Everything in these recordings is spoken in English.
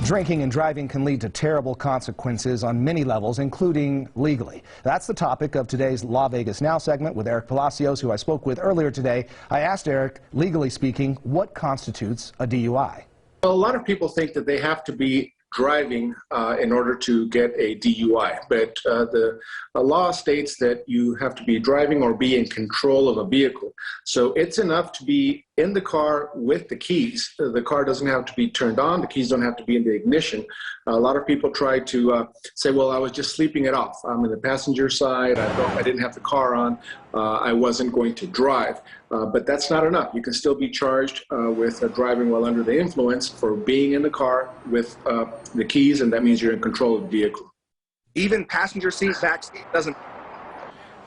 Drinking and driving can lead to terrible consequences on many levels, including legally. That's the topic of today's Law Vegas Now segment with Eric Palacios, who I spoke with earlier today. I asked Eric, legally speaking, what constitutes a DUI? A lot of people think that they have to be driving in order to get a DUI, but the law states that you have to be driving or be in control of a vehicle. So it's enough to be in the car with the keys. The car doesn't have to be turned on. The keys don't have to be in the ignition. A lot of people try to say, well, I was just sleeping it off. I'm in the passenger side. I didn't have the car on. I wasn't going to drive. But that's not enough. You can still be charged with driving while under the influence for being in the car with the keys, and that means you're in control of the vehicle. Even passenger seat, back seat doesn't?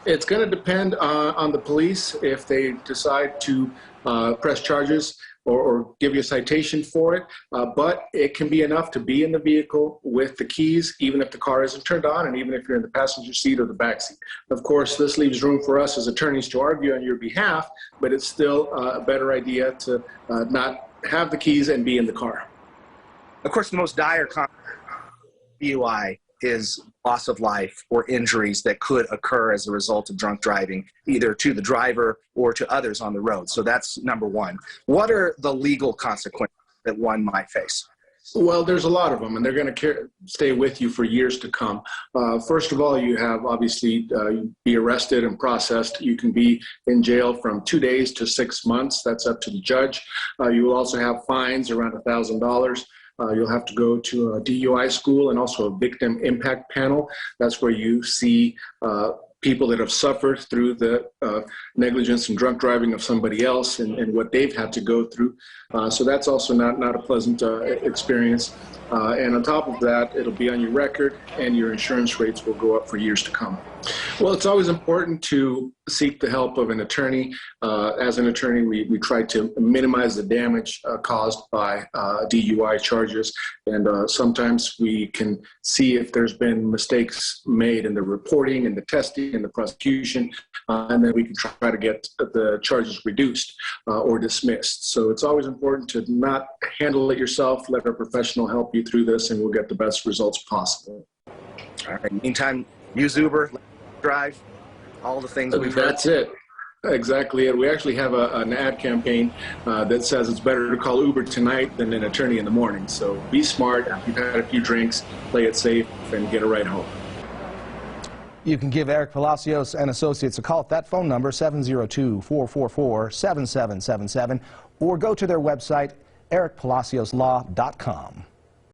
It's going to depend on the police if they decide to press charges or give you a citation for it, but it can be enough to be in the vehicle with the keys, even if the car isn't turned on and even if you're in the passenger seat or the back seat. Of course, this leaves room for us as attorneys to argue on your behalf, but it's still a better idea to not have the keys and be in the car. Of course, the most dire DUI is loss of life or injuries that could occur as a result of drunk driving, either to the driver or to others on the road. So that's number one. What are the legal consequences that one might face? Well, there's a lot of them, and they're going to stay with you for years to come. First of all, you have obviously be arrested and processed. You can be in jail from 2 days to 6 months. That's up to the judge. You will also have fines around $1,000. You'll have to go to a DUI school and also a victim impact panel. That's where you see people that have suffered through the negligence and drunk driving of somebody else and what they've had to go through. So that's also not a pleasant experience. And on top of that, it'll be on your record and your insurance rates will go up for years to come. Well, it's always important to seek the help of an attorney. As an attorney, we try to minimize the damage caused by DUI charges. And sometimes we can see if there's been mistakes made in the reporting and the testing and the prosecution, and then we can try to get the charges reduced or dismissed. So it's always important to not handle it yourself. Let a professional help you through this, and we'll get the best results possible. All right. Meantime, use Uber, drive, all the things we've heard. That's it. Exactly it. We actually have an ad campaign that says it's better to call Uber tonight than an attorney in the morning. So be smart. You've had a few drinks, play it safe, and get a ride home. You can give Eric Palacios and Associates a call at that phone number, 702-444-7777, or go to their website, ericpalacioslaw.com.